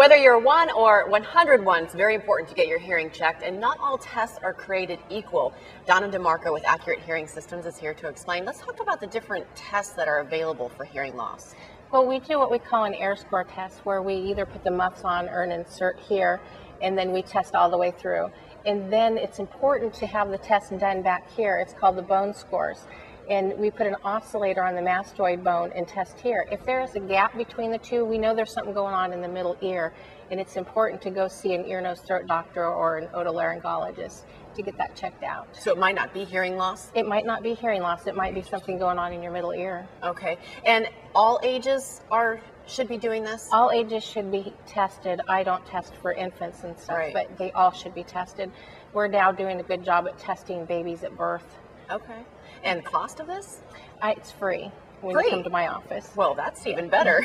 Whether you're 1 or 101, it's very important to get your hearing checked, and not all tests are created equal. Donna DeMarco with Accurate Hearing Systems is here to explain. Let's talk about the different tests that are available for hearing loss. Well, we do what we call an air score test, where we either put the muffs on or an insert here, and then we test all the way through. And then it's important to have the test done back here. It's called the bone scores. And we put an oscillator on the mastoid bone and test here. If there is a gap between the two, we know there's something going on in the middle ear, and it's important to go see an ear, nose, throat doctor or an otolaryngologist to get that checked out. So it might not be hearing loss? It might not be hearing loss. It might be something going on in your middle ear. Okay. And all ages should be doing this? All ages should be tested. I don't test for infants and stuff, right, but they all should be tested. We're now doing a good job at testing babies at birth. Okay. And the cost of this? It's free when you come to my office. Well, that's even better.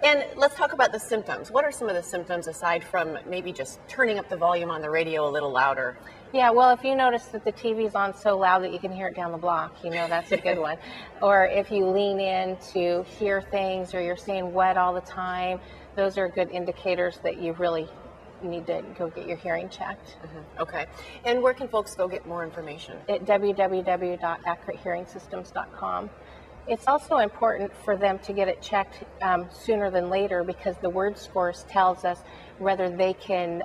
And let's talk about the symptoms. What are some of the symptoms aside from maybe just turning up the volume on the radio a little louder? Yeah, well, if you notice that the TV's on so loud that you can hear it down the block, you know that's a good one. Or if you lean in to hear things, or you're seeing wet all the time, those are good indicators that you really need to go get your hearing checked. Okay. And where can folks go get more information? At www.accuratehearingsystems.com. It's also important for them to get it checked sooner than later, because the word scores tells us whether they can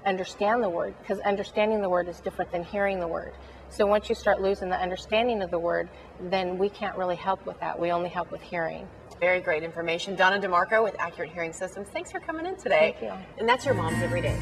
understand the word, because understanding the word is different than hearing the word. So once you start losing the understanding of the word, then we can't really help with that. We only help with hearing. Very great information. Donna DeMarco with Accurate Hearing Systems. Thanks for coming in today. Thank you. And that's your Moms Every Day.